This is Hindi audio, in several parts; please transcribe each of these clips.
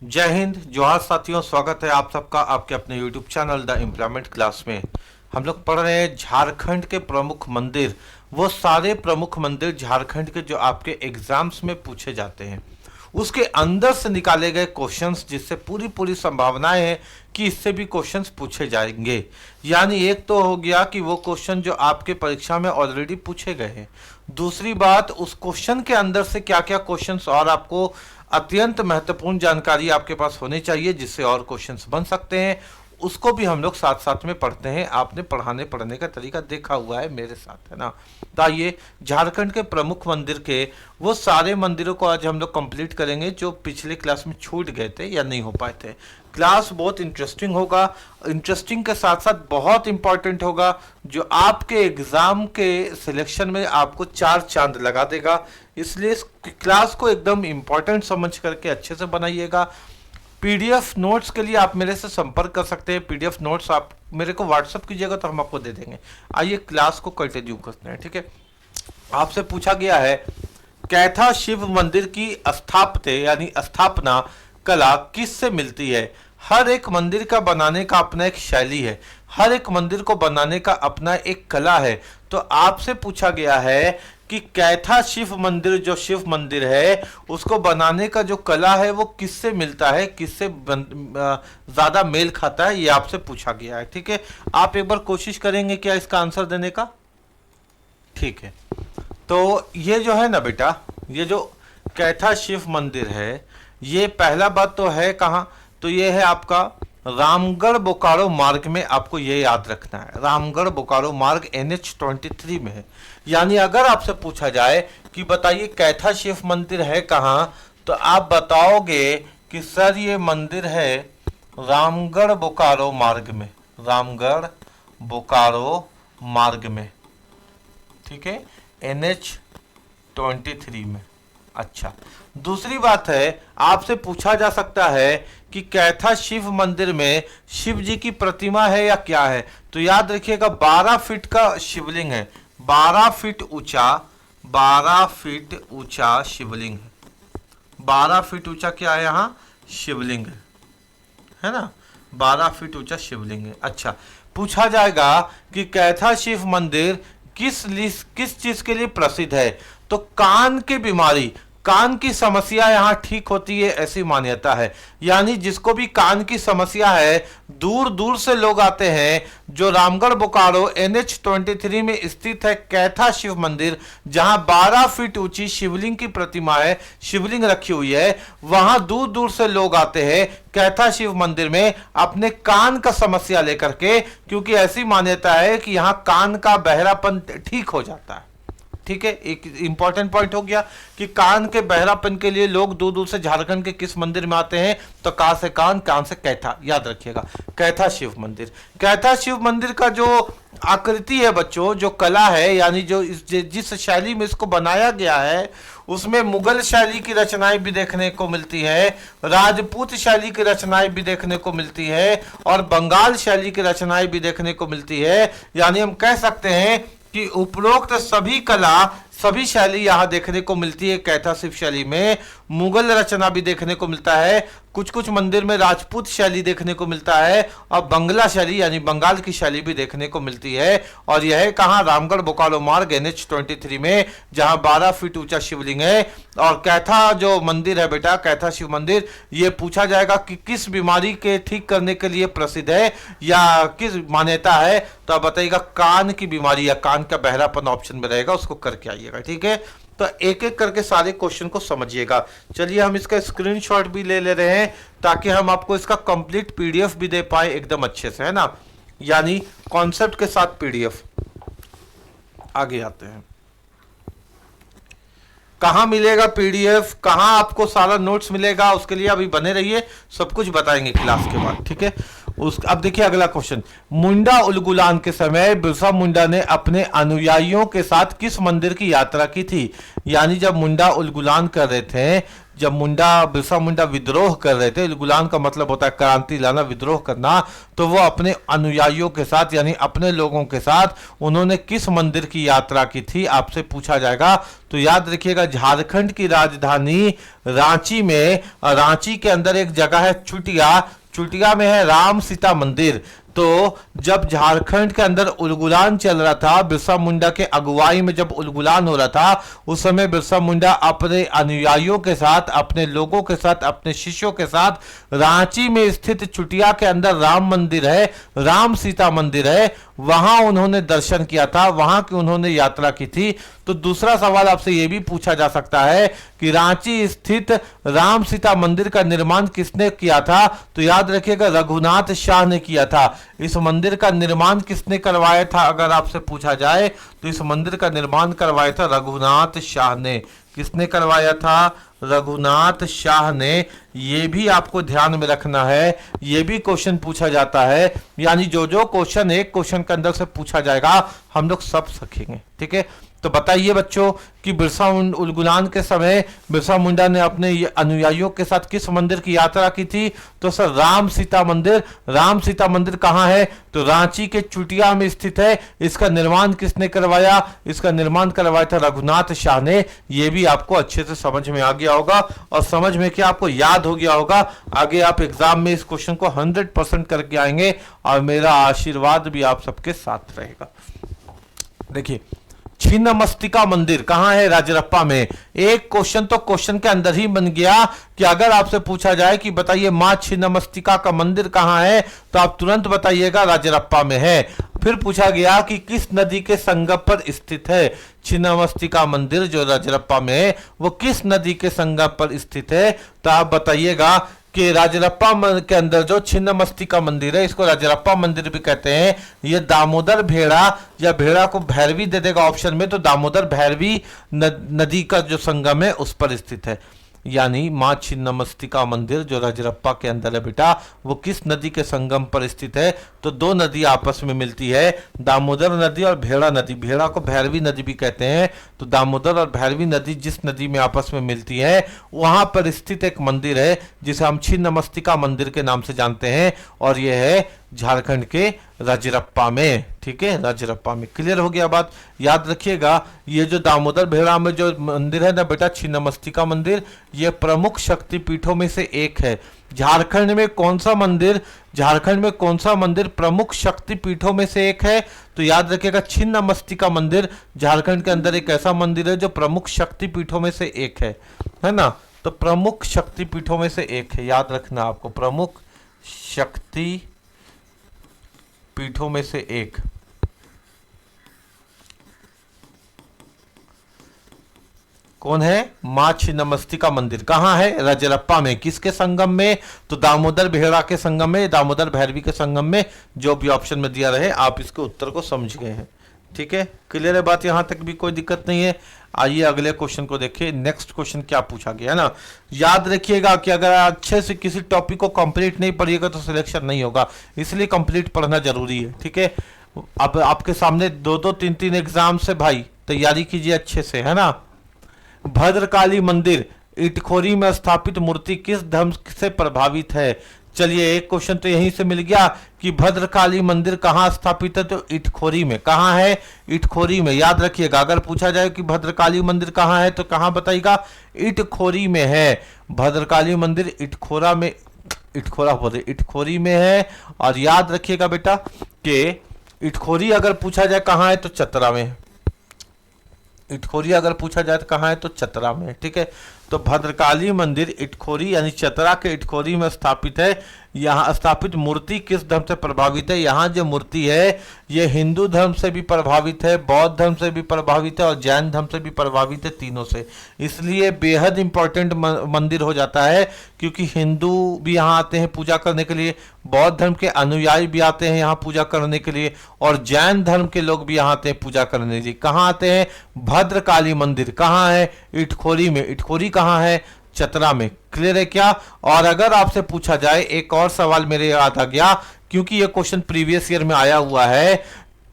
जय हिंद, जोहार साथियों। स्वागत है आप सबका आपके अपने YouTube channel the employment class में। हम लोग पढ़ रहे हैं झारखंड के प्रमुख मंदिर, वो सारे प्रमुख मंदिर झारखंड के जो आपके एग्जाम्स में पूछे जाते हैं, उसके अंदर से निकाले गए क्वेश्चंस, जिससे पूरी पूरी संभावनाएं हैं कि इससे भी क्वेश्चंस पूछे जाएंगे। यानी एक तो हो गया कि वो क्वेश्चन जो आपके परीक्षा में ऑलरेडी पूछे गए हैं, दूसरी बात उस क्वेश्चन के अंदर से क्या क्या क्वेश्चंस और आपको अत्यंत महत्वपूर्ण जानकारी आपके पास होनी चाहिए जिससे और क्वेश्चंस बन सकते हैं, उसको भी हम लोग साथ साथ में पढ़ते हैं। आपने पढ़ने का तरीका देखा हुआ है मेरे साथ, है ना। तो आइए झारखंड के प्रमुख मंदिर के वो सारे मंदिरों को आज हम लोग कंप्लीट करेंगे जो पिछले क्लास में छूट गए थे या नहीं हो पाए थे। क्लास बहुत इंटरेस्टिंग होगा, इंटरेस्टिंग के साथ साथ बहुत इंपॉर्टेंट होगा, जो आपके एग्जाम के सिलेक्शन में आपको 4 चांद लगा देगा। इसलिए इस क्लास को एकदम इंपॉर्टेंट समझ करके अच्छे से बनाइएगा। पीडीएफ नोट्स के लिए आप मेरे से संपर्क कर सकते हैं। पीडीएफ नोट्स आप मेरे को व्हाट्सअप कीजिएगा तो हम आपको दे देंगे। आइए क्लास को कंटिन्यू करते हैं, ठीक है। आपसे पूछा गया है कैथा शिव मंदिर की यानी स्थापना कला किससे मिलती है। हर एक मंदिर का बनाने का अपना एक शैली है, हर एक मंदिर को बनाने का अपना एक कला है। तो आपसे पूछा गया है कि कैथा शिव मंदिर, जो शिव मंदिर है, उसको बनाने का जो कला है वो किससे मिलता है, किससे ज्यादा मेल खाता है, ये आपसे पूछा गया है, ठीक है। आप एक बार कोशिश करेंगे क्या इसका आंसर देने का, ठीक है। तो ये जो है ना बेटा, ये जो कैथा शिव मंदिर है, ये पहला बात तो है कहाँ, तो ये है आपका रामगढ़ बोकारो मार्ग में। आपको ये याद रखना है, रामगढ़ बोकारो मार्ग NH23 में है। यानी अगर आपसे पूछा जाए कि बताइए कैथा शिव मंदिर है कहाँ, तो आप बताओगे कि सर ये मंदिर है रामगढ़ बोकारो मार्ग में, रामगढ़ बोकारो मार्ग में, ठीक है, NH23 में। अच्छा, दूसरी बात है, आपसे पूछा जा सकता है कि कैथा शिव मंदिर में शिव जी की प्रतिमा है या क्या है। तो याद रखिएगा 12 फीट का शिवलिंग है, 12 फीट ऊंचा, 12 फीट ऊंचा शिवलिंग है। 12 फीट ऊंचा क्या है यहाँ, शिवलिंग है ना, 12 फीट ऊंचा शिवलिंग है। अच्छा, पूछा जाएगा कि कैथा शिव मंदिर किस चीज के लिए प्रसिद्ध है। तो कान की बीमारी, कान की समस्या यहाँ ठीक होती है ऐसी मान्यता है। यानी जिसको भी कान की समस्या है, दूर दूर से लोग आते हैं। जो रामगढ़ बोकारो NH23 में स्थित है कैथा शिव मंदिर, जहां 12 फीट ऊंची शिवलिंग की प्रतिमा है, शिवलिंग रखी हुई है, वहां दूर दूर से लोग आते हैं कैथा शिव मंदिर में अपने कान का समस्या लेकर के, क्योंकि ऐसी मान्यता है कि यहाँ कान का बहरापन ठीक हो जाता है, ठीक है। एक इंपॉर्टेंट पॉइंट हो गया कि कान के बहरापन के लिए लोग दूर दूर से झारखंड के किस मंदिर में आते हैं, तो का से कान से कैथा, याद रखिएगा कैथा शिव मंदिर। कैथा शिव मंदिर का जो आकृति है बच्चों, जो कला है, यानी जो जिस शैली में इसको बनाया गया है, उसमें मुगल शैली की रचनाएं भी देखने को मिलती है, राजपूत शैली की रचनाएं भी देखने को मिलती है, और बंगाल शैली की रचनाएं भी देखने को मिलती है। यानी हम कह सकते हैं कि उपरोक्त सभी कला, सभी शैली यहाँ देखने को मिलती है कैथा शिव शैली में। मुगल रचना भी देखने को मिलता है, कुछ कुछ मंदिर में राजपूत शैली देखने को मिलता है, और बंगला शैली यानी बंगाल की शैली भी देखने को मिलती है। और यह है कहाँ, रामगढ़ बोकारो मार्ग NH23 में, जहाँ 12 फीट ऊंचा शिवलिंग है। और कैथा जो मंदिर है बेटा, कैथा शिव मंदिर, ये पूछा जाएगा कि किस बीमारी के ठीक करने के लिए प्रसिद्ध है या किस मान्यता है, तो आप बताइएगा कान की बीमारी या कान का बहरापन ऑप्शन में रहेगा, उसको करके आइएगा, ठीक है। तो एक एक करके सारे क्वेश्चन को समझिएगा। चलिए हम इसका स्क्रीनशॉट भी ले रहे हैं ताकि हम आपको इसका कंप्लीट पीडीएफ भी दे पाए एकदम अच्छे से, है ना, यानी कॉन्सेप्ट के साथ पीडीएफ। आगे आते हैं, कहां मिलेगा पीडीएफ, कहां आपको सारा नोट्स मिलेगा, उसके लिए अभी बने रहिए, सब कुछ बताएंगे क्लास के बाद, ठीक है। अब देखिए अगला क्वेश्चन, मुंडा उलगुलान के समय बिरसा मुंडा ने अपने अनुयायियों के साथ किस मंदिर की यात्रा की थी। यानी जब मुंडा उलगुलान कर रहे थे जब बिरसा मुंडा विद्रोह कर रहे थे, उलगुलान का मतलब होता है क्रांति लाना, विद्रोह करना, तो वो अपने अनुयायियों के साथ यानी अपने लोगों के साथ उन्होंने किस मंदिर की यात्रा की थी, आपसे पूछा जाएगा। तो याद रखिएगा झारखंड की राजधानी रांची में, रांची के अंदर एक जगह है चुटिया, चुटिया में है राम सीता मंदिर। तो जब झारखंड के अंदर उलगुलान चल रहा था, बिरसा मुंडा के अगुवाई में जब उलगुलान हो रहा था, उस समय बिरसा मुंडा अपने अनुयायियों के साथ, अपने लोगों के साथ, अपने शिष्यों के साथ रांची में स्थित चुटिया के अंदर राम मंदिर है, राम सीता मंदिर है, वहां उन्होंने दर्शन किया था, वहां की उन्होंने यात्रा की थी। तो दूसरा सवाल आपसे यह भी पूछा जा सकता है कि रांची स्थित राम सीता मंदिर का निर्माण किसने किया था? तो याद रखिएगा रघुनाथ शाह ने किया था। इस मंदिर का निर्माण किसने करवाया था अगर आपसे पूछा जाए तो इस मंदिर का निर्माण करवाया था रघुनाथ शाह ने। किसने करवाया था? रघुनाथ शाह ने। ये भी आपको ध्यान में रखना है, ये भी क्वेश्चन पूछा जाता है, यानी जो क्वेश्चन एक क्वेश्चन के अंदर से पूछा जाएगा हम लोग सब सीखेंगे। ठीक है, तो बताइए बच्चों कि बिरसा उलगुलान के समय बिरसा मुंडा ने अपने अनुयायियों के साथ किस मंदिर की यात्रा की थी? तो सर राम सीता मंदिर। राम सीता मंदिर कहां है? तो रांची के चुटिया में स्थित है। इसका निर्माण किसने करवाया? इसका निर्माण करवाया था रघुनाथ शाह ने। यह भी आपको अच्छे से समझ में आ गया होगा, और समझ में क्या आपको याद हो गया होगा। आगे आप एग्जाम में इस क्वेश्चन को 100% करके आएंगे, और मेरा आशीर्वाद भी आप सबके साथ रहेगा। देखिए छिन्नमस्तिका मंदिर कहां है? राजरप्पा में। एक क्वेश्चन तो क्वेश्चन के अंदर ही बन गया कि अगर आपसे पूछा जाए कि बताइए मां छिन्नमस्तिका का मंदिर कहां है, तो आप तुरंत बताइएगा राजरप्पा में है। फिर पूछा गया कि किस नदी के संगम पर स्थित है? छिन्नमस्तिका मंदिर जो राजरप्पा में है वो किस नदी के संगम पर स्थित है? तो आप बताइएगा कि राजरप्पा के अंदर जो छिन्नमस्तिका मंदिर है, इसको राजरप्पा मंदिर भी कहते हैं। ये दामोदर भेड़ा या भेड़ा को भैरवी दे देगा ऑप्शन में, तो दामोदर भैरवी नदी का जो संगम है उस पर स्थित है। यानी मां छिन्नमस्तिका मंदिर जो राजरप्पा के अंदर है बेटा, वो किस नदी के संगम पर स्थित है? तो दो नदी आपस में मिलती है, दामोदर नदी और भेड़ा नदी। भेड़ा को भैरवी नदी भी कहते हैं। तो दामोदर और भैरवी नदी जिस नदी में आपस में मिलती है, वहां पर स्थित एक मंदिर है जिसे हम छिन्नमस्तिका मंदिर के नाम से जानते हैं, और यह है झारखंड के राजरप्पा में। ठीक है, राजरप्पा में। क्लियर हो गया बात? याद रखिएगा ये जो दामोदर भेड़ा में जो मंदिर है ना बेटा, छिन्नमस्तिका मंदिर, ये प्रमुख शक्तिपीठों में से एक है। झारखंड में कौन सा मंदिर, झारखंड में कौन सा मंदिर प्रमुख शक्तिपीठों में से एक है? तो याद रखिएगा छिन्नमस्तिका मंदिर झारखंड के अंदर एक ऐसा मंदिर है जो प्रमुख शक्तिपीठों में से एक है ना। तो प्रमुख शक्तिपीठों में से एक है, याद रखना आपको, प्रमुख शक्ति पीठों में से एक। कौन है? मां छिन्नमस्तिका मंदिर। कहां है? राजरप्पा में। किसके संगम में? तो दामोदर भेड़ा के संगम में, दामोदर भैरवी के संगम में। जो भी ऑप्शन में दिया रहे आप इसके उत्तर को समझ गए हैं। ठीक है, क्लियर है बात? यहां तक भी कोई दिक्कत नहीं है। आइए अगले क्वेश्चन को देखिए। नेक्स्ट क्वेश्चन क्या पूछा गया है ना। याद रखिएगा कि अगर अच्छे से किसी टॉपिक को कंप्लीट नहीं पढ़िएगा तो सिलेक्शन नहीं होगा, इसलिए कंप्लीट पढ़ना जरूरी है। ठीक है, अब आपके सामने 2-2, 3-3 एग्जाम से भाई तैयारी कीजिए अच्छे से, है ना। भद्रकाली मंदिर इटखोरी में स्थापित मूर्ति किस धर्म से प्रभावित है? चलिए एक क्वेश्चन तो यहीं से मिल गया कि भद्रकाली मंदिर कहाँ स्थापित है, तो इटखोरी में। कहाँ है? इटखोरी में। याद रखिएगा अगर पूछा जाए कि भद्रकाली मंदिर कहाँ है तो कहाँ बताइएगा? इटखोरी में है। भद्रकाली मंदिर इटखोरी में है। और याद रखिएगा बेटा कि इटखोरी अगर पूछा जाए कहाँ है तो चतरा में है। इटखोरी अगर पूछा जाए तो कहाँ है तो चतरा में है। ठीक है, तो भद्रकाली मंदिर इटखोरी यानी चतरा के इटखोरी में स्थापित है। यहाँ स्थापित मूर्ति किस धर्म से प्रभावित है? यहाँ जो मूर्ति है ये हिंदू धर्म से भी प्रभावित है, बौद्ध धर्म से भी प्रभावित है और जैन धर्म से भी प्रभावित है, तीनों से। इसलिए बेहद इंपॉर्टेंट मंदिर हो जाता है, क्योंकि हिंदू भी यहाँ आते हैं पूजा करने के लिए, बौद्ध धर्म के अनुयायी भी आते हैं यहाँ पूजा करने के लिए, और जैन धर्म के लोग भी यहाँ आते हैं पूजा करने के लिए। कहाँ आते हैं? भद्रकाली मंदिर। कहाँ है? इटखोरी में। इटखोरी कहाँ है? चतरा में। क्लियर है क्या? और अगर आपसे पूछा जाए, एक और सवाल मेरे याद आ गया, क्योंकि ये क्वेश्चन प्रीवियस ईयर में आया हुआ है।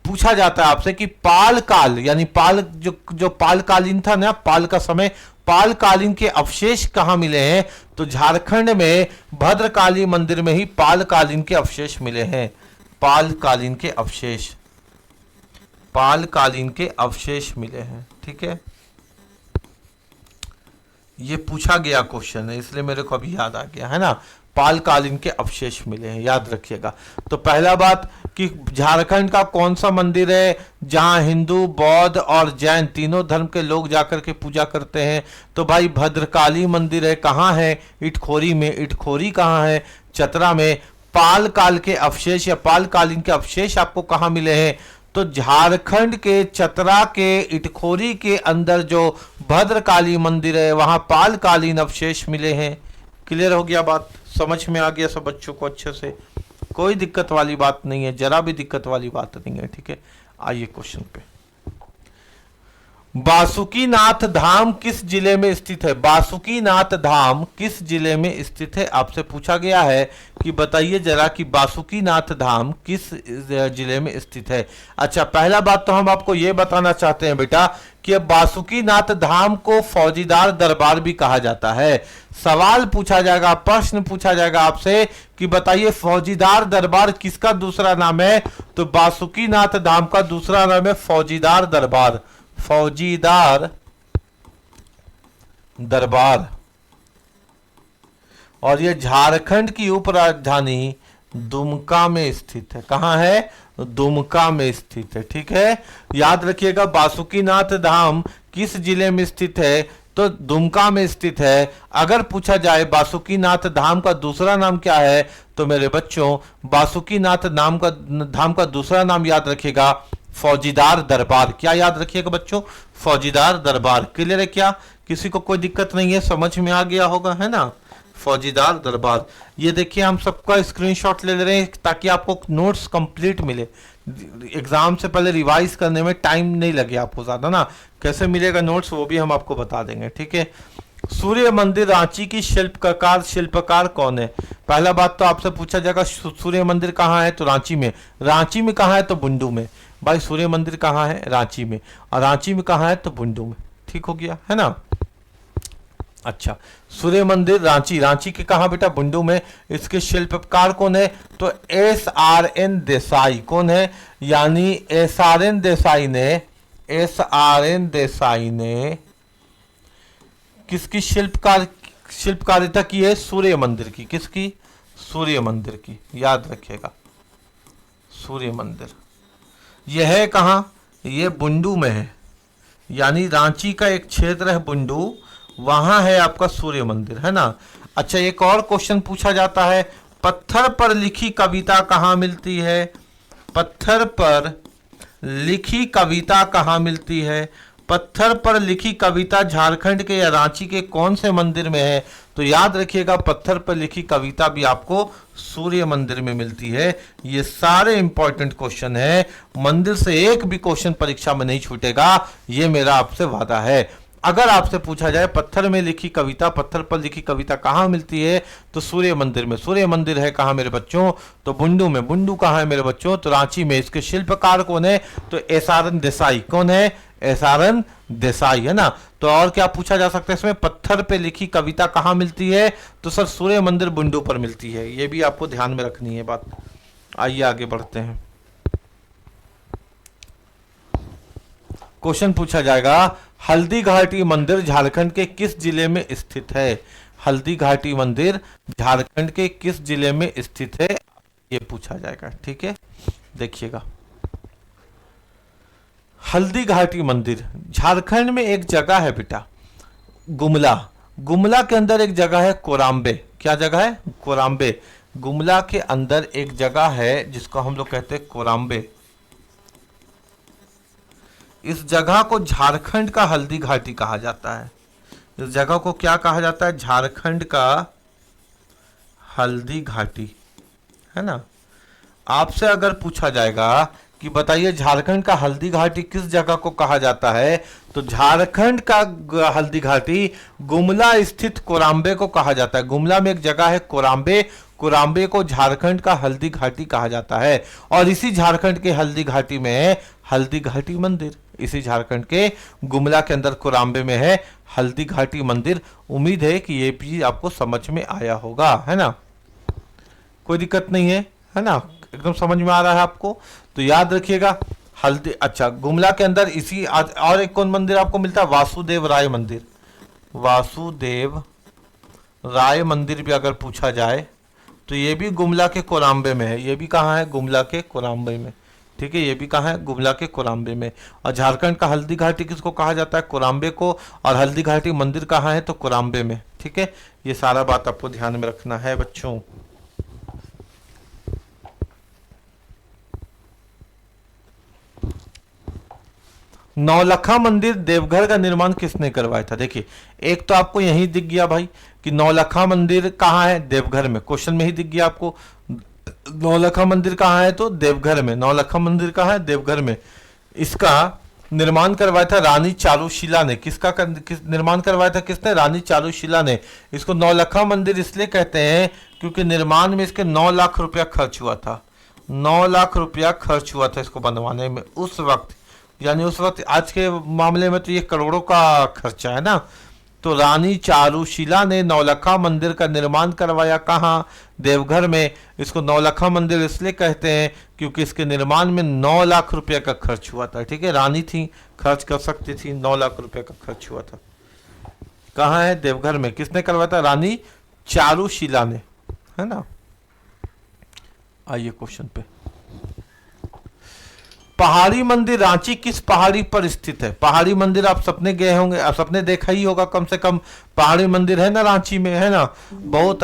पूछा जाता है आपसे कि पाल काल यानी पाल जो पालकालीन था ना, पाल का समय, पालकालीन के अवशेष कहाँ मिले हैं? तो झारखंड में भद्रकाली मंदिर में ही पालकालीन के अवशेष मिले हैं। पालकालीन के अवशेष, पालकालीन के अवशेष मिले हैं। ठीक है, ये पूछा गया क्वेश्चन है इसलिए मेरे को अभी याद आ गया है ना। पालकालीन के अवशेष मिले हैं, याद रखिएगा। तो पहला बात कि झारखंड का कौन सा मंदिर है जहां हिंदू, बौद्ध और जैन तीनों धर्म के लोग जाकर के पूजा करते हैं? तो भाई भद्रकाली मंदिर है। कहाँ है? इटखोरी में। इटखोरी कहाँ है? चतरा में। पाल काल के अवशेष या पालकालीन के अवशेष आपको कहाँ मिले हैं? तो झारखंड के चतरा के इटखोरी के अंदर जो भद्रकाली मंदिर है वहां पालकालीन अवशेष मिले हैं। क्लियर हो गया बात? समझ में आ गया सब बच्चों को अच्छे से? कोई दिक्कत वाली बात नहीं है, जरा भी दिक्कत वाली बात नहीं है। ठीक है, आइए क्वेश्चन पे। बासुकीनाथ धाम किस जिले में स्थित है? बासुकीनाथ धाम किस जिले में स्थित है? आपसे पूछा गया है कि बताइए जरा कि बासुकीनाथ धाम किस जिले में स्थित है। अच्छा, पहला बात तो हम आपको यह बताना चाहते हैं बेटा कि बासुकीनाथ धाम को फौजीदार दरबार भी कहा जाता है। सवाल पूछा जाएगा, प्रश्न पूछा जाएगा आपसे कि बताइए फौजीदार दरबार किसका दूसरा नाम है? तो बासुकीनाथ धाम का दूसरा नाम है फौजीदार दरबार। फौजीदार दरबार। और यह झारखंड की उपराजधानी दुमका में स्थित है। कहां है? दुमका में स्थित है। ठीक है, याद रखिएगा बासुकीनाथ धाम किस जिले में स्थित है? तो दुमका में स्थित है। अगर पूछा जाए बासुकीनाथ धाम का दूसरा नाम क्या है, तो मेरे बच्चों बासुकीनाथ धाम का दूसरा नाम याद रखिएगा फौजीदार दरबार। क्या याद रखिएगा बच्चों? फौजीदार दरबार। क्लियर है क्या? किसी को कोई दिक्कत नहीं है? समझ में आ गया होगा है ना? फौजीदार दरबार। ये देखिए हम सबका स्क्रीनशॉट ले रहे हैं ताकि आपको नोट्स कंप्लीट मिले, एग्जाम से पहले रिवाइज करने में टाइम नहीं लगे आपको ज्यादा ना। कैसे मिलेगा नोट्स वो भी हम आपको बता देंगे। ठीक है, सूर्य मंदिर रांची की शिल्पकार कौन है? पहला बात तो आपसे पूछा जाएगा सूर्य मंदिर कहाँ है? तो रांची में। रांची में कहाँ है? तो बुंडू में। भाई सूर्य मंदिर कहाँ है? रांची में। और रांची में कहाँ है? तो बुंडू में। ठीक हो गया है ना? अच्छा, सूर्य मंदिर रांची के कहा बेटा? बुंडू में। इसके शिल्पकार कौन है? तो SRN देसाई। कौन है? यानी SRN देसाई ने किसकी शिल्पकारिता की है? सूर्य मंदिर की। किसकी? सूर्य मंदिर की। याद रखिएगा सूर्य मंदिर। यह है कहां? यह बुंडू में है, यानी रांची का एक क्षेत्र है बुंडू, वहां है आपका सूर्य मंदिर है ना। अच्छा, एक और क्वेश्चन पूछा जाता है, पत्थर पर लिखी कविता कहां मिलती है? पत्थर पर लिखी कविता कहां मिलती है? पत्थर पर लिखी कविता झारखंड के या रांची के कौन से मंदिर में है? तो याद रखिएगा पत्थर पर लिखी कविता भी आपको सूर्य मंदिर में मिलती है। ये सारे इंपॉर्टेंट क्वेश्चन है, मंदिर से एक भी क्वेश्चन परीक्षा में नहीं छूटेगा, ये मेरा आपसे वादा है। अगर आपसे पूछा जाए पत्थर पर लिखी कविता कहाँ मिलती है? तो सूर्य मंदिर में। सूर्य मंदिर है कहाँ मेरे बच्चों? तो बुंडू में। बुंडू कहाँ है मेरे बच्चों? तो रांची में। इसके शिल्पकार कौन है? तो SRN देसाई। कौन है? SRN देसाई है ना। तो और क्या पूछा जा सकता है इसमें? पत्थर पे लिखी कविता कहाँ मिलती है? तो सर सूर्य मंदिर बुंडू पर मिलती है। ये भी आपको ध्यान में रखनी है बात। आइए आगे बढ़ते हैं। क्वेश्चन पूछा जाएगा, हल्दी घाटी मंदिर झारखंड के किस जिले में स्थित है? हल्दी घाटी मंदिर झारखंड के किस जिले में स्थित है? ये पूछा जाएगा। ठीक है, देखिएगा हल्दी घाटी मंदिर झारखंड में एक जगह है बेटा, गुमला। गुमला के अंदर एक जगह है कोराम्बे। क्या जगह है? कोराम्बे। गुमला के अंदर एक जगह है जिसको हम लोग कहते हैं कोराम्बे। इस जगह को झारखंड का हल्दी घाटी कहा जाता है। इस जगह को क्या कहा जाता है? झारखंड का हल्दी घाटी है ना। आपसे अगर पूछा जाएगा कि बताइए झारखंड का हल्दी घाटी किस जगह को कहा जाता है, तो झारखंड का हल्दी घाटी गुमला स्थित कोराम्बे को कहा जाता है। गुमला में एक जगह है कोराम्बे, कोराम्बे को झारखंड का हल्दी घाटी कहा जाता है। और इसी झारखंड के हल्दी घाटी में हल्दी घाटी मंदिर। इसी झारखंड के गुमला के अंदर कोराम्बे में है हल्दी घाटी मंदिर। उम्मीद है कि ये भी आपको समझ में आया होगा, है ना, कोई दिक्कत नहीं है ना, एकदम समझ में आ रहा है आपको। तो याद रखिएगा हल्दी। अच्छा, गुमला के अंदर इसी और एक कौन मंदिर आपको मिलता है, वासुदेव राय मंदिर। वासुदेव राय मंदिर भी अगर पूछा जाए तो ये भी गुमला के कोराम्बे में है। ये भी कहाँ है, गुमला के कोराम्बे में। ठीक है, ये भी कहाँ है, गुमला के कोराम्बे में। और झारखंड का हल्दी घाटी किसको कहा जाता है, कोराम्बे को। और हल्दी घाटी मंदिर कहाँ है, तो कोराम्बे में। ठीक है, ये सारा बात आपको ध्यान में रखना है बच्चों। नौलखा मंदिर देवघर का निर्माण किसने करवाया था। देखिए, एक तो आपको यही दिख गया भाई कि नौलखा मंदिर कहाँ है, देवघर में। क्वेश्चन में ही दिख गया आपको नौलखा मंदिर कहाँ है, तो देवघर में। नौलखा मंदिर कहाँ है, देवघर में। इसका निर्माण करवाया था रानी चारुशिला ने। निर्माण करवाया था किसने, रानी चारुशिला ने। इसको नौलखा मंदिर इसलिए कहते हैं क्योंकि निर्माण में इसके 9 लाख रुपया खर्च हुआ था। 9 लाख रुपया खर्च हुआ था इसको बनवाने में उस वक्त। यानी उस वक्त आज के मामले में तो ये करोड़ों का खर्चा है ना। तो रानी चारुशिला ने नौलखा मंदिर का निर्माण करवाया कहाँ, देवघर में। इसको नौलखा मंदिर इसलिए कहते हैं क्योंकि इसके निर्माण में 9 लाख रुपए का खर्च हुआ था। ठीक है, रानी थी, खर्च कर सकती थी, 9 लाख रुपए का खर्च हुआ था। कहाँ है, देवघर में। किसने करवाया था, रानी चारुशिला ने, है ना। आइए क्वेश्चन पे। पहाड़ी मंदिर रांची किस पहाड़ी पर स्थित है। पहाड़ी मंदिर आप सपने गए होंगे, आप सपने देखा ही होगा कम से कम। पहाड़ी मंदिर है ना रांची में, है ना। बहुत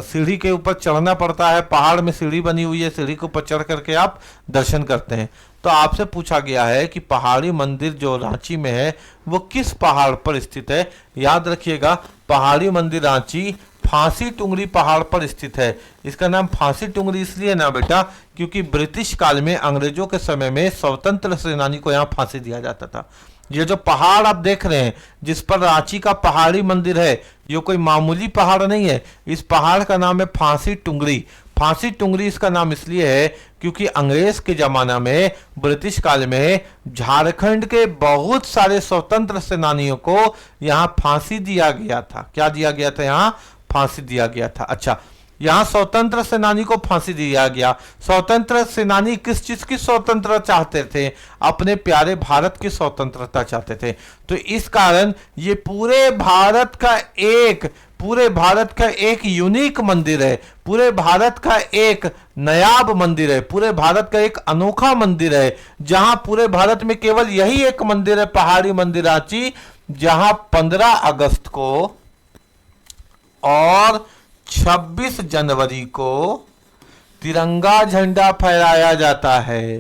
सीढ़ी के ऊपर चढ़ना पड़ता है, पहाड़ में सीढ़ी बनी हुई है, सीढ़ी के ऊपर चढ़ करके आप दर्शन करते हैं। तो आपसे पूछा गया है कि पहाड़ी मंदिर जो रांची में है वो किस पहाड़ पर स्थित है। याद रखिएगा, पहाड़ी मंदिर रांची फांसी टुंगरी पहाड़ पर स्थित है। इसका नाम फांसी टुंगरी इसलिए ना बेटा क्योंकि ब्रिटिश काल में, अंग्रेजों के समय में स्वतंत्र सेनानी को यहाँ फांसी दिया जाता था। ये जो पहाड़ आप देख रहे हैं जिस पर रांची का पहाड़ी मंदिर है, ये कोई मामूली पहाड़ नहीं है। इस पहाड़ का नाम है फांसी टुंगरी। फांसी टुंगरी इसका नाम इसलिए है क्योंकि अंग्रेज के जमाना में, ब्रिटिश काल में, झारखंड के बहुत सारे स्वतंत्र सेनानियों को यहाँ फांसी दिया गया था। क्या दिया गया था, यहाँ फांसी दिया गया था। अच्छा, यहां स्वतंत्र सेनानी को फांसी दिया गया। स्वतंत्र सेनानी किस चीज की स्वतंत्रता चाहते थे, अपने प्यारे भारत की स्वतंत्रता चाहते थे। तो इस कारण ये पूरे भारत का एक यूनिक मंदिर है, पूरे भारत का एक नायाब मंदिर है, पूरे भारत का एक अनोखा मंदिर है, जहां पूरे भारत में केवल यही एक मंदिर है, पहाड़ी मंदिर रांची, जहां 15 अगस्त को और 26 जनवरी को तिरंगा झंडा फहराया जाता है।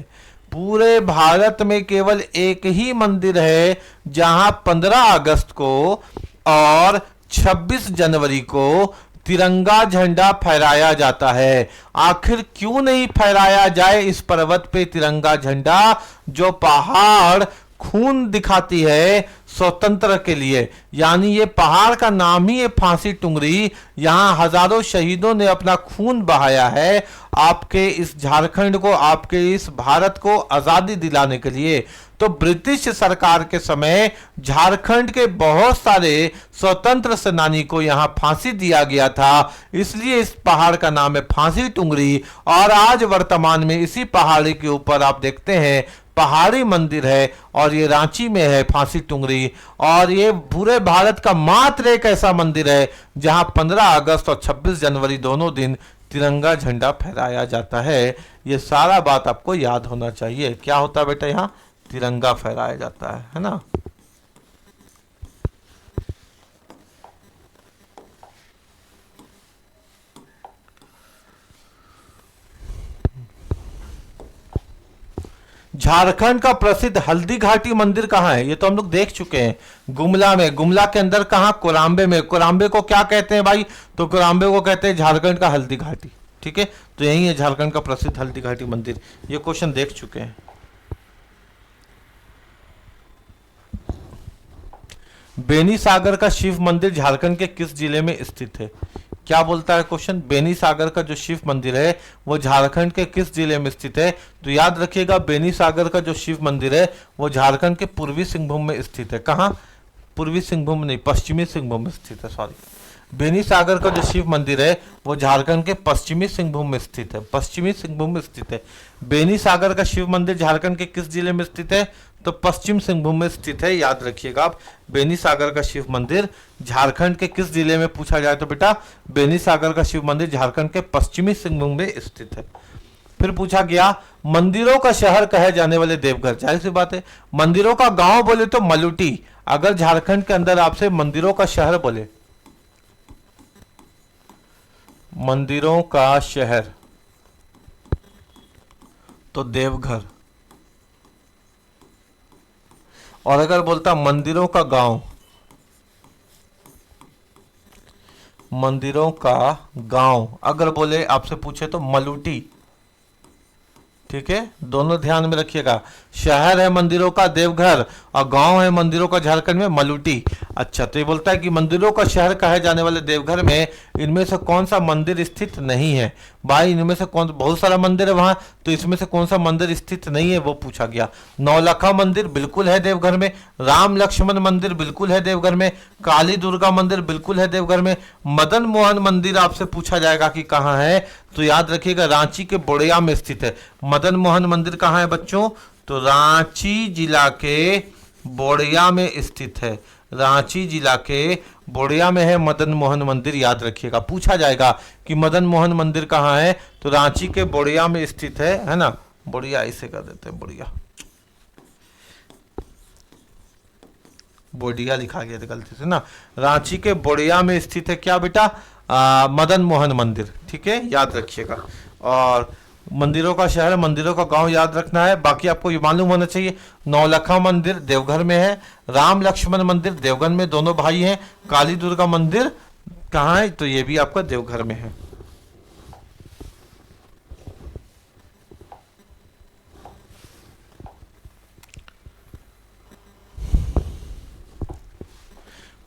पूरे भारत में केवल एक ही मंदिर है जहां 15 अगस्त को और 26 जनवरी को तिरंगा झंडा फहराया जाता है। आखिर क्यों नहीं फहराया जाए इस पर्वत पे तिरंगा झंडा, जो पहाड़ खून दिखाती है स्वतंत्र के लिए। यानी ये पहाड़ का नाम ही है फांसी टुंगरी। यहां हजारों शहीदों ने अपना खून बहाया है आपके इस झारखंड को, आपके इस भारत को आजादी दिलाने के लिए। तो ब्रिटिश सरकार के समय झारखंड के बहुत सारे स्वतंत्र सेनानी को यहां फांसी दिया गया था, इसलिए इस पहाड़ का नाम है फांसी टुंगरी। और आज वर्तमान में इसी पहाड़ी के ऊपर आप देखते हैं पहाड़ी मंदिर है, और ये रांची में है फांसी टुंगरी। और ये पूरे भारत का मात्र एक ऐसा मंदिर है जहां 15 अगस्त और 26 जनवरी दोनों दिन तिरंगा झंडा फहराया जाता है। ये सारा बात आपको याद होना चाहिए। क्या होता है बेटा, यहाँ तिरंगा फहराया जाता है ना। झारखंड का प्रसिद्ध हल्दी घाटी मंदिर कहाँ है, ये तो हम लोग देख चुके हैं, गुमला में। गुमला के अंदर कहाँ, कोराम्बे में। कोराम्बे को क्या कहते हैं भाई, तो कोराम्बे को कहते हैं झारखंड का हल्दी घाटी। ठीक है, तो यही है झारखंड का प्रसिद्ध हल्दी घाटी मंदिर। ये क्वेश्चन देख चुके हैं। बेनी सागर का शिव मंदिर झारखंड के किस जिले में स्थित है। क्या बोलता है क्वेश्चन, बेनी सागर का जो शिव मंदिर है वो झारखंड के किस जिले में स्थित है? तो याद रखिएगा बेनी सागर का जो शिव मंदिर है वो झारखंड के पूर्वी सिंहभूम में स्थित है। कहाँ? पूर्वी सिंहभूम नहीं, पश्चिमी सिंहभूम में स्थित है, सॉरी। बेनी सागर का जो शिव मंदिर है वो झारखंड के पश्चिमी सिंहभूम में स्थित है, पश्चिमी सिंहभूम में स्थित है। बेनी सागर का शिव मंदिर झारखंड के किस जिले में स्थित है? तो पश्चिम सिंहभूम में स्थित है। याद रखिएगा आप, बेनी सागर का शिव मंदिर झारखंड के किस जिले में पूछा जाए तो बेटा बेनी सागर का शिव मंदिर झारखंड के पश्चिमी सिंहभूम में स्थित है। फिर पूछा गया मंदिरों का शहर कहे जाने वाले देवघर, जाहिर सी बात है मंदिरों का गांव बोले तो मलुटी। अगर झारखंड के अंदर आपसे मंदिरों का शहर बोले, मंदिरों का शहर, तो देवघर। और अगर बोलता मंदिरों का गांव, मंदिरों का गांव अगर बोले आपसे पूछे तो मलुटी। ठीक है, दोनों ध्यान में रखिएगा, शहर है मंदिरों का देवघर और गांव है मंदिरों का झारखंड में मलुटी। अच्छा, तो ये बोलता है कि मंदिरों का शहर कहे जाने वाले देवघर में इनमें से कौन सा मंदिर स्थित नहीं है? भाई इनमें से कौन, बहुत सारा मंदिर है वहां, तो इसमें से कौन सा मंदिर स्थित नहीं है वो पूछा गया। नौलखा मंदिर बिल्कुल है देवघर में, राम लक्ष्मण मंदिर बिल्कुल है देवघर में, काली दुर्गा मंदिर बिल्कुल है देवघर में, मदन मोहन मंदिर आपसे पूछा जाएगा कि कहाँ है, तो याद रखिएगा रांची के बोड़िया में स्थित है। मदन मोहन मंदिर कहाँ है बच्चों? तो रांची जिला के बोड़िया में स्थित है, रांची जिला के बोड़िया में है मदन मोहन मंदिर। याद रखिएगा, पूछा जाएगा कि मदन मोहन मंदिर कहाँ है, तो रांची के बोड़िया में स्थित है ना। बोड़िया इसे कर देते हैं, बोड़िया, बोड़िया लिखा गया था गलती से ना। रांची के बोड़िया में स्थित है क्या बेटा? मदन मोहन मंदिर। ठीक है, याद रखिएगा। और मंदिरों का शहर, मंदिरों का गांव याद रखना है। बाकी आपको ये मालूम होना चाहिए नौलखा मंदिर देवघर में है, राम लक्ष्मण मंदिर देवघर में दोनों भाई हैं, काली दुर्गा मंदिर कहाँ है? तो ये भी आपका देवघर में है।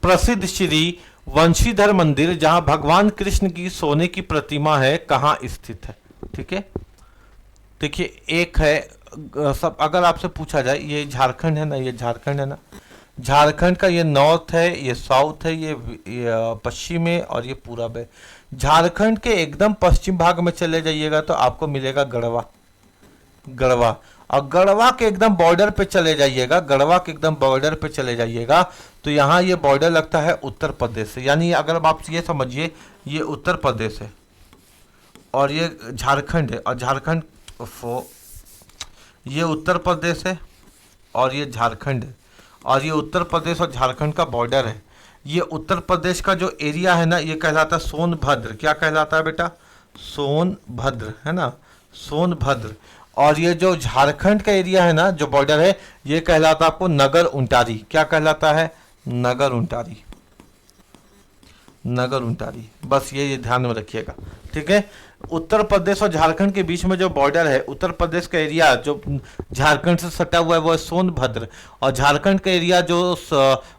प्रसिद्ध श्री वंशीधर मंदिर जहां भगवान कृष्ण की सोने की प्रतिमा है कहाँ स्थित है? ठीक है, देखिए एक है सब, अगर आपसे पूछा जाए ये झारखंड है ना, ये झारखंड है ना, झारखंड का ये नॉर्थ है, ये साउथ है, ये पश्चिम है और ये पूरब है। झारखंड के एकदम पश्चिम भाग में चले जाइएगा तो आपको मिलेगा गढ़वा, गढ़वा। और गढ़वा के एकदम बॉर्डर पे चले जाइएगा, गढ़वा के एकदम बॉर्डर पे चले जाइएगा तो यहाँ ये बॉर्डर लगता है उत्तर प्रदेश से। यानी अगर आप ये समझिए ये उत्तर प्रदेश है और ये झारखंड है, और झारखंड ये उत्तर प्रदेश है और ये झारखंड है, और ये उत्तर प्रदेश और झारखंड का बॉर्डर है। ये उत्तर प्रदेश का जो एरिया है ना ये कहलाता है सोनभद्र। क्या कहलाता है बेटा? सोनभद्र, है ना, सोनभद्र। और ये जो झारखंड का एरिया है ना, जो बॉर्डर है, ये कहलाता है आपको नगर उंटारी। क्या कहलाता है? नगर उंटारी, नगर उंटारी। बस ये ध्यान में रखिएगा। ठीक है, उत्तर प्रदेश और झारखंड के बीच में जो बॉर्डर है, उत्तर प्रदेश का एरिया जो झारखंड से सटा हुआ है वो है सोनभद्र, और झारखंड का एरिया जो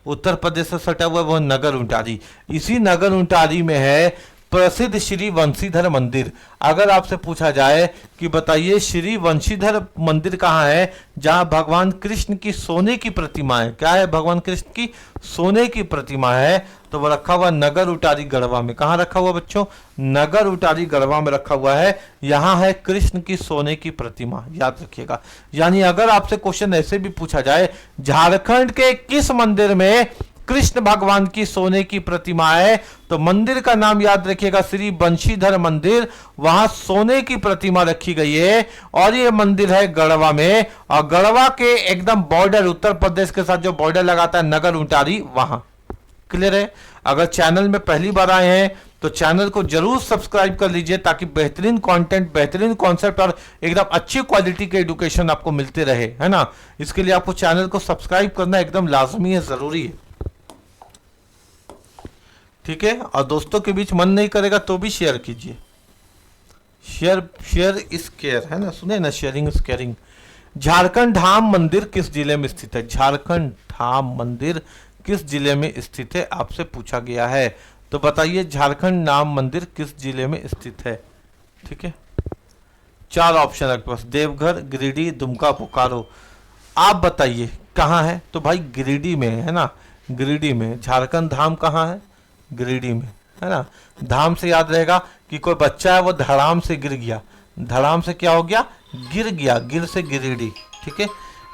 उत्तर प्रदेश से सटा हुआ है वो है नगर उंटारी। इसी नगर उंटारी में है प्रसिद्ध श्री वंशीधर मंदिर। अगर आपसे पूछा जाए कि बताइए श्री वंशीधर मंदिर कहाँ है जहाँ भगवान कृष्ण की सोने की प्रतिमा है, क्या है? भगवान कृष्ण की सोने की प्रतिमा है, तो वो रखा हुआ नगर उटारी गढ़वा में। कहाँ रखा हुआ बच्चों? नगर उटारी गढ़वा में रखा हुआ है। यहाँ है कृष्ण की सोने की प्रतिमा, याद रखिएगा। यानी अगर आपसे क्वेश्चन ऐसे भी पूछा जाए झारखंड के किस मंदिर में कृष्ण भगवान की सोने की प्रतिमा है, तो मंदिर का नाम याद रखिएगा श्री वंशीधर मंदिर। वहां सोने की प्रतिमा रखी गई है और ये मंदिर है गढ़वा में, और गढ़वा के एकदम बॉर्डर उत्तर प्रदेश के साथ जो बॉर्डर लगाता है नगर उंटारी, वहां। क्लियर है? अगर चैनल में पहली बार आए हैं तो चैनल को जरूर सब्सक्राइब कर लीजिए ताकि बेहतरीन कंटेंट, बेहतरीन कॉन्सेप्ट और एकदम अच्छी क्वालिटी के एजुकेशन आपको मिलते रहे, है ना। इसके लिए आपको चैनल को सब्सक्राइब करना एकदम लाजमी है, जरूरी है। ठीक है, और दोस्तों के बीच मन नहीं करेगा तो भी शेयर कीजिए। शेयर इज केयर, है ना, सुने ना, शेयरिंग इज केयरिंग। झारखंड धाम मंदिर किस जिले में स्थित है? झारखंड धाम मंदिर किस जिले में स्थित है आपसे पूछा गया है। तो बताइए झारखंड नाम मंदिर किस जिले में स्थित है? ठीक है, 4 ऑप्शन आपके पास, देवघर, गिरिडीह, दुमका, बोकारो। आप बताइए कहाँ है? तो भाई गिरिडीह में है ना, गिरिडीह में। झारखंड धाम कहाँ है? गिरिडीह में, है ना। धाम से याद रहेगा कि कोई बच्चा है वो धड़ाम से गिर गया, धड़ाम से क्या हो गया? गिर गया, गिर से गिरिडीह, ठीक है,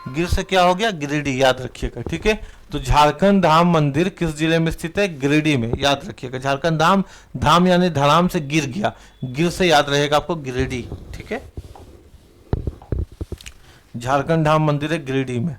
गिर से क्या हो गया? गिरिडीह, याद रखिएगा, ठीक है। तो झारखंड धाम मंदिर किस जिले में स्थित है? गिरिडीह में, याद रखिएगा। झारखंड धाम, धाम यानी धड़ाम से गिर गया, गिर से याद रहेगा आपको गिरिडीह, ठीक है। झारखंड धाम मंदिर है गिरिडीह में।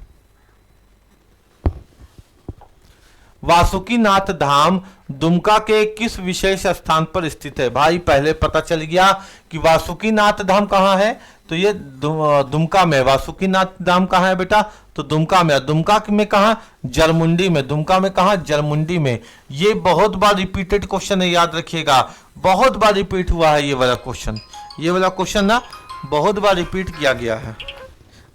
वासुकीनाथ धाम दुमका के किस विशेष स्थान पर स्थित है? भाई पहले पता चल गया कि वासुकीनाथ धाम कहाँ है, तो ये दुमका में। वासुकीनाथ धाम कहाँ है बेटा? तो दुमका में। दुमका में कहाँ? जरमुंडी में। दुमका में कहाँ? जरमुंडी में। ये बहुत बार रिपीटेड क्वेश्चन है, याद रखिएगा, बहुत बार रिपीट हुआ है ये वाला क्वेश्चन। ये वाला क्वेश्चन ना बहुत बार रिपीट किया गया है।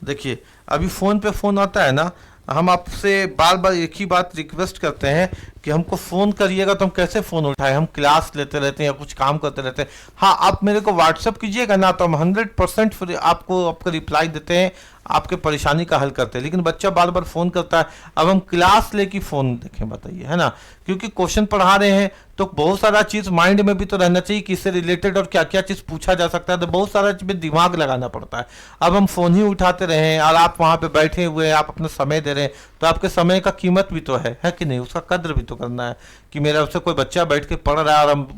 देखिए अभी फोन पे फोन आता है ना, हम आपसे बार बार एक ही बात रिक्वेस्ट करते हैं कि हमको फ़ोन करिएगा, तो हम कैसे फ़ोन उठाएं? हम क्लास लेते रहते हैं या कुछ काम करते रहते हैं। हाँ, आप मेरे को व्हाट्सअप कीजिएगा ना, तो हम 100% फिर आपको रिप्लाई देते हैं, आपके परेशानी का हल करते हैं। लेकिन बच्चा बार बार फ़ोन करता है, अब हम क्लास लेके फ़ोन देखें, बताइए, है ना। क्योंकि क्वेश्चन पढ़ा रहे हैं तो बहुत सारा चीज़ माइंड में भी तो रहना चाहिए कि इससे रिलेटेड और क्या क्या चीज़ पूछा जा सकता है, तो बहुत सारा चीज़ में दिमाग लगाना पड़ता है। अब हम फ़ोन ही उठाते रहे और आप वहाँ पे बैठे हुए हैं, आप अपना समय दे रहे हैं, तो आपके समय का कीमत भी तो है कि नहीं? उसका कद्र भी तो करना है कि मेरा उससे कोई बच्चा बैठ के पढ़ रहा है और हम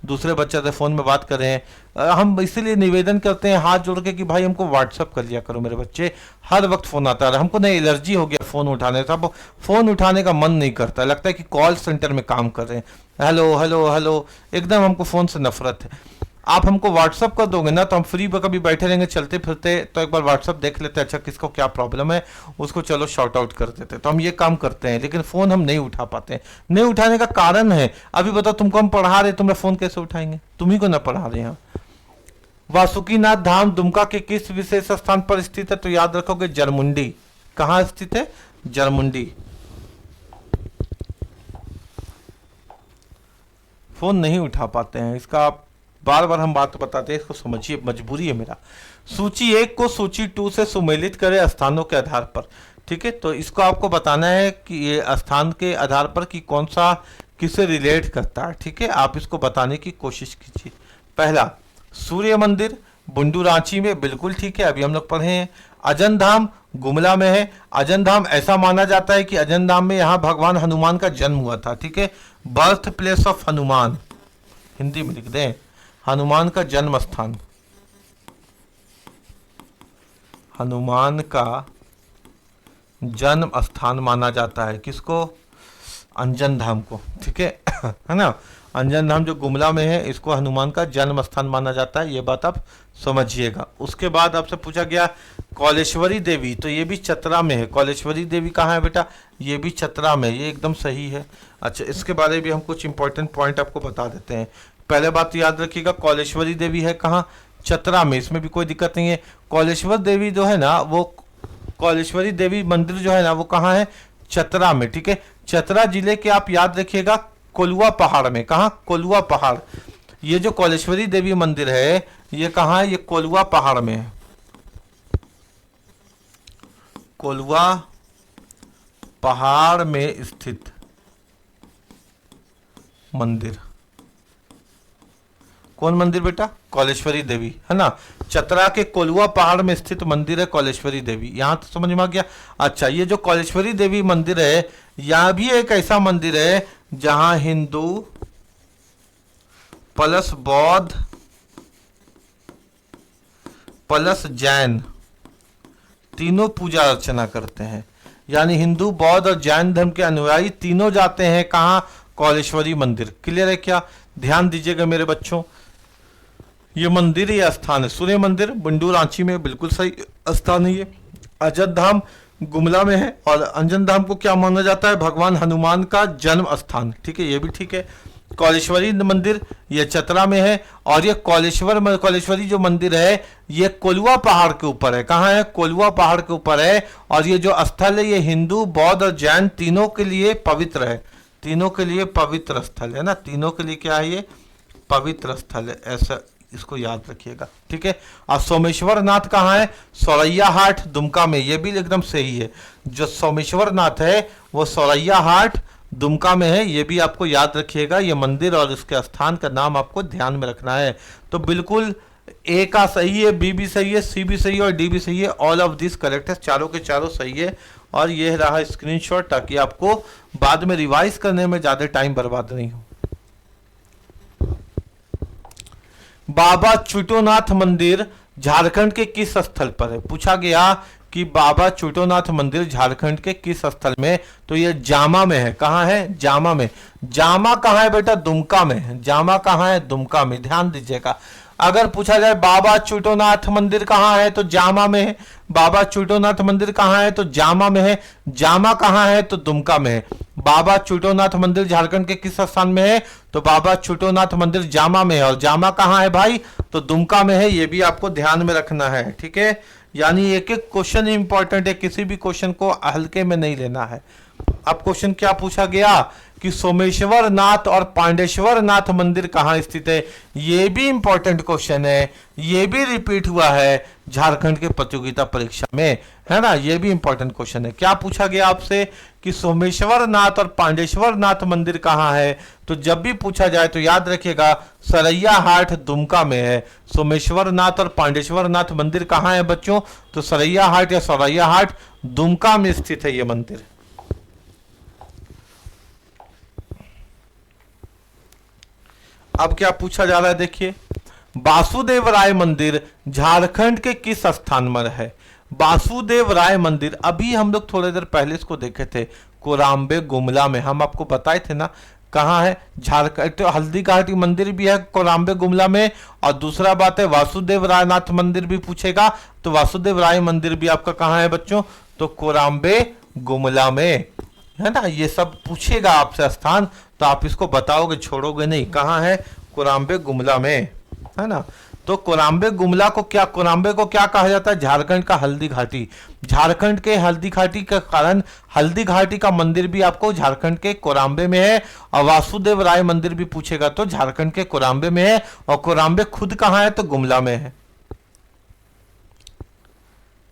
दूसरे बच्चे से फ़ोन में बात कर रहे हैं। हम इसीलिए निवेदन करते हैं हाथ जोड़ के कि भाई हमको व्हाट्सअप कर लिया करो, मेरे बच्चे हर वक्त फ़ोन आता है, हमको नहीं एलर्जी हो गया फ़ोन उठाने से। अब फ़ोन उठाने का मन नहीं करता, लगता है कि कॉल सेंटर में काम कर रहे हैं, हेलो हेलो हेलो, एकदम हमको फ़ोन से नफरत है। आप हमको व्हाट्सअप कर दोगे ना, तो हम फ्री कभी बैठे रहेंगे चलते फिरते, तो एक बार व्हाट्सअप देख लेते हैं, अच्छा किसको क्या प्रॉब्लम है, उसको चलो शॉर्ट आउट कर देते। तो हम ये काम करते हैं, लेकिन फ़ोन हम नहीं उठा पाते हैं। नहीं उठाने का कारण है, अभी बताओ, तुमको हम पढ़ा रहे, तुमने फ़ोन कैसे उठाएंगे? तुम ही को ना पढ़ा रहे हैं। वासुकीनाथ धाम दुमका के किस विशेष स्थान पर स्थित है? तो याद रखोगे जरमुंडी। कहाँ स्थित है? जरमुंडी। फ़ोन नहीं उठा पाते हैं, इसका बार बार हम बात बताते हैं, इसको समझिए, मजबूरी है मेरा। सूची 1 को सूची 2 से सुमेलित करें स्थानों के आधार पर, ठीक है। तो इसको आपको बताना है कि ये स्थान के आधार पर कि कौन सा किससे रिलेट करता है, ठीक है। आप इसको बताने की कोशिश कीजिए। पहला, सूर्य मंदिर बुंडू रांची में, बिल्कुल ठीक है, अभी हम लोग पढ़े हैं। अजन धाम गुमला में है। अजन धाम ऐसा माना जाता है कि अजन धाम में यहाँ भगवान हनुमान का जन्म हुआ था, ठीक है। Birth place of Hanuman, Hindi में लिख दें, हनुमान का जन्म स्थान, हनुमान का जन्म स्थान माना जाता है। किसको? अंजन धाम को, ठीक है है ना। अंजन धाम जो गुमला में है, इसको हनुमान का जन्म स्थान माना जाता है, ये बात आप समझिएगा। उसके बाद आपसे पूछा गया कौलेश्वरी देवी, तो ये भी चतरा में है। कौलेश्वरी देवी कहाँ है बेटा? ये भी चतरा में, ये एकदम सही है। अच्छा, इसके बारे में भी हम कुछ इंपॉर्टेंट पॉइंट आपको बता देते हैं। पहले बात तो याद रखिएगा, कौलेश्वरी देवी है कहाँ? चतरा में, इसमें भी कोई दिक्कत नहीं है। कौलेश्वर देवी जो है ना, वो कौलेश्वरी देवी मंदिर जो है ना, वो कहाँ है? चतरा में, ठीक है। चतरा जिले के आप याद रखिएगा कोलुआ पहाड़ में। कहाँ? कोलुआ पहाड़। ये जो कौलेश्वरी देवी मंदिर है, ये कहाँ है? ये कोलुआ पहाड़ में है, कोलुआ पहाड़ में स्थित मंदिर। कौन मंदिर बेटा? कौलेश्वरी देवी, है ना। चतरा के कोलुआ पहाड़ में स्थित मंदिर है कौलेश्वरी देवी। यहां तो समझ में आ गया। अच्छा, ये जो कौलेश्वरी देवी मंदिर है, यह भी एक ऐसा मंदिर है जहां हिंदू प्लस बौद्ध प्लस जैन तीनों पूजा अर्चना करते हैं। यानी हिंदू, बौद्ध और जैन धर्म के अनुयायी तीनों जाते हैं कहाँ? कौलेश्वरी मंदिर। क्लियर है क्या? ध्यान दीजिएगा मेरे बच्चों, ये मंदिर, ये स्थान है। सूर्य मंदिर बुंडू रांची में, बिल्कुल सही स्थान है ये। अजन धाम गुमला में है। और अंजन धाम को क्या माना जाता है? भगवान हनुमान का जन्म स्थान, ठीक है, ये भी ठीक है। कौलेश्वरी मंदिर ये चतरा में है। और ये कौलेश्वरी जो मंदिर है, ये कोलुआ पहाड़ के ऊपर है। कहाँ है? कोलुआ पहाड़ के ऊपर है। और ये जो स्थल है, ये हिंदू, बौद्ध और जैन तीनों के लिए पवित्र है, तीनों के लिए पवित्र स्थल है ना, तीनों के लिए क्या है, ये पवित्र स्थल है, ऐसा इसको याद रखिएगा, ठीक है। और सोमेश्वर नाथ कहाँ है, सौरैया हाट दुमका में, ये भी एकदम सही है। जो सोमेश्वर नाथ है वो सौरैया हाट दुमका में है, ये भी आपको याद रखिएगा। ये मंदिर और इसके स्थान का नाम आपको ध्यान में रखना है। तो बिल्कुल ए का सही है, बी भी सही है, सी भी सही है और डी भी सही है। ऑल ऑफ दिस करेक्ट है, चारों के चारों सही है। और ये रहा स्क्रीनशॉट, ताकि आपको बाद में रिवाइज करने में ज्यादा टाइम बर्बाद नहीं हो। बाबा चुटोनाथ मंदिर झारखंड के किस स्थल पर है, पूछा गया कि बाबा चुटोनाथ मंदिर झारखंड के किस स्थल में, तो ये जामा में है। कहाँ है, जामा में। जामा कहाँ है बेटा, दुमका में है। जामा कहाँ है, दुमका में, ध्यान दीजिएगा। अगर पूछा जाए बाबा चुटोनाथ मंदिर कहाँ है, तो जामा में है। बाबा चुटोनाथ मंदिर कहाँ है, तो जामा में है। जामा कहाँ है, तो दुमका में है। बाबा चुटोनाथ मंदिर झारखंड के किस स्थान में है, तो बाबा चुटोनाथ मंदिर जामा में है। और जामा कहाँ है भाई, तो दुमका में है। ये भी आपको ध्यान में रखना है, ठीक है। यानी एक एक क्वेश्चन इंपॉर्टेंट है, किसी भी क्वेश्चन को हल्के में नहीं लेना है। अब क्वेश्चन क्या पूछा गया कि सोमेश्वर नाथ और पांडेश्वर नाथ मंदिर कहाँ स्थित है। ये भी इंपॉर्टेंट क्वेश्चन है, ये भी रिपीट हुआ है झारखंड के प्रतियोगिता परीक्षा में, है ना। ये भी इंपॉर्टेंट क्वेश्चन है। क्या पूछा गया आपसे कि सोमेश्वर नाथ और पांडेश्वर नाथ मंदिर कहाँ है, तो जब भी पूछा जाए तो याद रखिएगा सरैया हाट दुमका में है। सोमेश्वर नाथ और पांडेश्वर नाथ मंदिर कहाँ है बच्चों, तो सरैया हाट या सरैया हाट दुमका में स्थित है ये मंदिर। अब क्या पूछा जा रहा है, देखिए वासुदेव राय मंदिर झारखंड के किस स्थान में है। वासुदेव राय मंदिर अभी हम लोग थोड़ी देर पहले इसको देखे थे, कोराम्बे गुमला में। हम आपको बताए थे ना कहाँ है, झारखंड। तो हल्दी घाटी मंदिर भी है कोराम्बे गुमला में, और दूसरा बात है वासुदेव राय नाथ मंदिर भी पूछेगा, तो वासुदेव राय मंदिर भी आपका कहाँ है बच्चों, तो कोराम्बे गुमला में, है ना। ये सब पूछेगा आपसे स्थान, तो आप इसको बताओगे, छोड़ोगे नहीं। कहाँ है, कोराम्बे गुमला में, है ना। तो कोराम्बे गुमला को क्या, कोराम्बे को क्या कहा जाता है, झारखंड का हल्दी घाटी। झारखंड के हल्दी घाटी के कारण हल्दी घाटी का मंदिर भी आपको झारखंड के कोराम्बे में है। और वासुदेव राय मंदिर भी पूछेगा तो झारखंड के कोराम्बे में है। और कोराम्बे खुद कहाँ है, तो गुमला में है,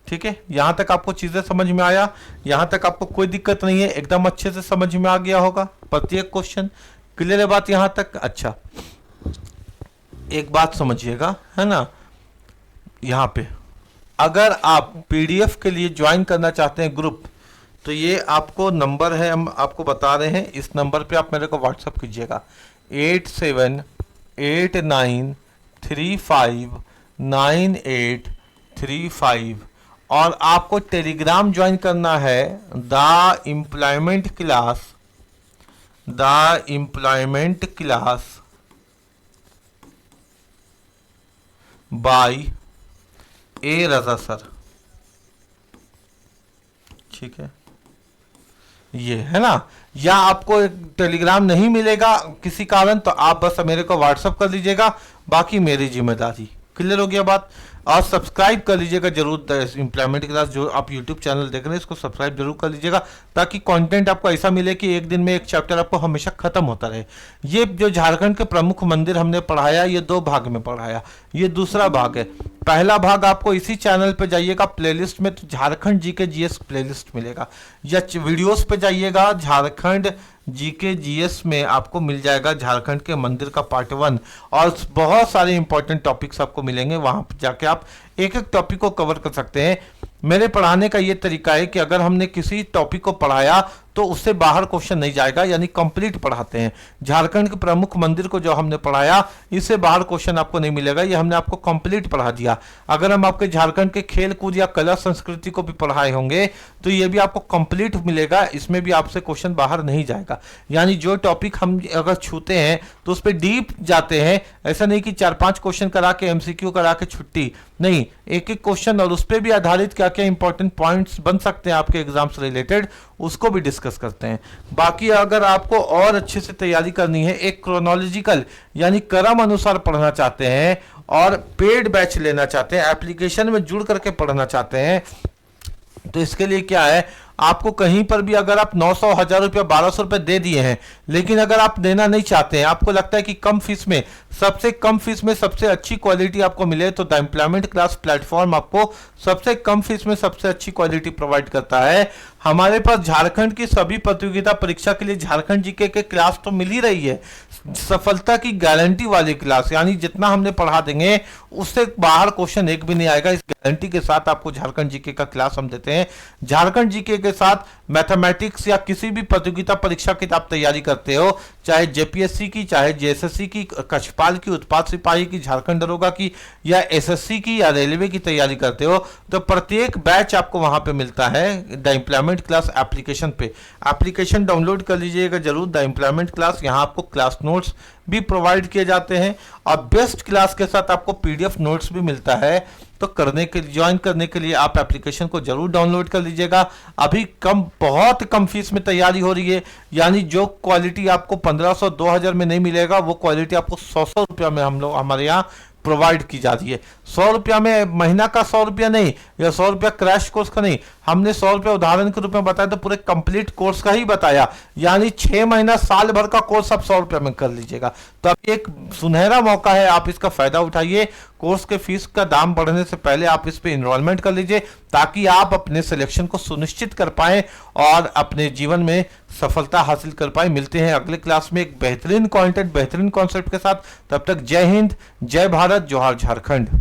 ठीक है। यहां तक आपको चीजें समझ में आया, यहां तक आपको कोई दिक्कत नहीं है, एकदम अच्छे से समझ में आ गया होगा प्रत्येक क्वेश्चन। क्लियर है बात यहां तक, अच्छा। एक बात समझिएगा, है ना, यहां पे अगर आप पीडीएफ के लिए ज्वाइन करना चाहते हैं ग्रुप, तो ये आपको नंबर है, हम आपको बता रहे हैं, इस नंबर पे आप मेरे को व्हाट्सअप कीजिएगा 8789359835। और आपको टेलीग्राम ज्वाइन करना है, the employment class by A Raza sir, ठीक है। ये है ना, या आपको टेलीग्राम नहीं मिलेगा किसी कारण, तो आप बस मेरे को व्हाट्सअप कर दीजिएगा, बाकी मेरी जिम्मेदारी। क्लियर हो गया बात। और सब्सक्राइब कर लीजिएगा जरूर, एम्प्लॉयमेंट क्लास जो आप यूट्यूब चैनल देख रहे हैं इसको सब्सक्राइब जरूर कर लीजिएगा, ताकि कंटेंट आपको ऐसा मिले कि एक दिन में एक चैप्टर आपको हमेशा खत्म होता रहे। ये जो झारखंड के प्रमुख मंदिर हमने पढ़ाया, ये 2 भाग में पढ़ाया, ये दूसरा भाग है। पहला भाग आपको इसी चैनल पे जाइएगा प्लेलिस्ट में, तो झारखंड जीके जीएस प्लेलिस्ट मिलेगा, या वीडियोस पे जाइएगा झारखंड जीके जीएस में आपको मिल जाएगा झारखंड के मंदिर का पार्ट 1, और बहुत सारे इंपॉर्टेंट टॉपिक्स आपको मिलेंगे। वहां पर जाके आप एक एक टॉपिक को कवर कर सकते हैं। मेरे पढ़ाने का ये तरीका है कि अगर हमने किसी टॉपिक को पढ़ाया तो उससे बाहर क्वेश्चन नहीं जाएगा, यानी कंप्लीट पढ़ाते हैं। झारखंड के प्रमुख मंदिर को जो हमने पढ़ाया, इससे बाहर क्वेश्चन आपको नहीं मिलेगा, ये हमने आपको कंप्लीट पढ़ा दिया। अगर हम आपके झारखंड के खेल कूद या कला संस्कृति को भी पढ़ाए होंगे, तो ये भी आपको कंप्लीट मिलेगा, इसमें भी आपसे क्वेश्चन बाहर नहीं जाएगा। यानी जो टॉपिक हम अगर छूते हैं तो उस पर डीप जाते हैं, ऐसा नहीं कि 4-5 क्वेश्चन करा के एमसीक्यू करा के छुट्टी नहीं, एक एक क्वेश्चन और उस पर भी आधारित क्या क्या इंपॉर्टेंट पॉइंट्स बन सकते हैं आपके एग्जाम से रिलेटेड, उसको भी डिस्कस करते हैं। बाकी अगर आपको और अच्छे से तैयारी करनी है, एक क्रोनोलॉजिकल यानी क्रम अनुसार पढ़ना चाहते हैं और पेड बैच लेना चाहते हैं, एप्लीकेशन में जुड़ करके पढ़ना चाहते हैं, तो इसके लिए क्या है, आपको कहीं पर भी अगर आप 900, 1000 रुपया, 1200 रुपये दे दिए हैं, लेकिन अगर आप देना नहीं चाहते हैं, आपको लगता है कि कम फीस में, सबसे कम फीस में सबसे अच्छी क्वालिटी आपको मिले, तो द एम्प्लॉयमेंट क्लास प्लेटफॉर्म आपको सबसे कम फीस में सबसे अच्छी क्वालिटी प्रोवाइड करता है। हमारे पास झारखंड की सभी प्रतियोगिता परीक्षा के लिए झारखंड जीके के क्लास तो मिल ही रही है, सफलता की गारंटी वाली क्लास, यानी जितना हमने पढ़ा देंगे उससे बाहर क्वेश्चन एक भी नहीं आएगा। इस गारंटी के साथ आपको झारखंड जीके का क्लास हम देते हैं। झारखंड जीके के साथ मैथमेटिक्स या किसी भी प्रतियोगिता परीक्षा की आप तैयारी करते हो, चाहे जेपीएससी की, चाहे जेएसएससी की, कक्षपाल की, उत्पाद सिपाही की, झारखंड दरोगा की, या एसएससी की, या रेलवे की तैयारी करते हो, तो प्रत्येक बैच आपको वहां पे मिलता है द एम्प्लॉयमेंट क्लास एप्लीकेशन पे। एप्लीकेशन डाउनलोड कर लीजिएगा जरूर, द एम्प्लॉयमेंट क्लास। यहाँ आपको क्लास नोट्स भी प्रोवाइड किए जाते हैं और बेस्ट क्लास के साथ आपको पीडीएफ नोट्स भी मिलता है। तो ज्वाइन करने के लिए आप एप्लीकेशन को जरूर डाउनलोड कर लीजिएगा। अभी बहुत कम फीस में तैयारी हो रही है, यानी जो क्वालिटी आपको 1500, 2000 में नहीं मिलेगा, वो क्वालिटी आपको 100 रुपया में हमारे यहाँ प्रोवाइड की जा रही है। 100 रुपया में, महीना का 100 रुपया नहीं, या 100 रुपया क्रैश कोर्स का नहीं, हमने 100 रुपया उदाहरण के रूप में बताया, तो पूरे कंप्लीट कोर्स का ही बताया, यानी 6 महीना, साल भर का कोर्स आप 100 रुपया में कर लीजिएगा। तो अब एक सुनहरा मौका है, आप इसका फायदा उठाइए। कोर्स के फीस का दाम बढ़ने से पहले आप इस पे इनरोलमेंट कर लीजिए, ताकि आप अपने सिलेक्शन को सुनिश्चित कर पाएं और अपने जीवन में सफलता हासिल कर पाए। मिलते हैं अगले क्लास में एक बेहतरीन कंटेंट, बेहतरीन कॉन्सेप्ट के साथ। तब तक जय हिंद, जय भारत, जोहार झारखंड।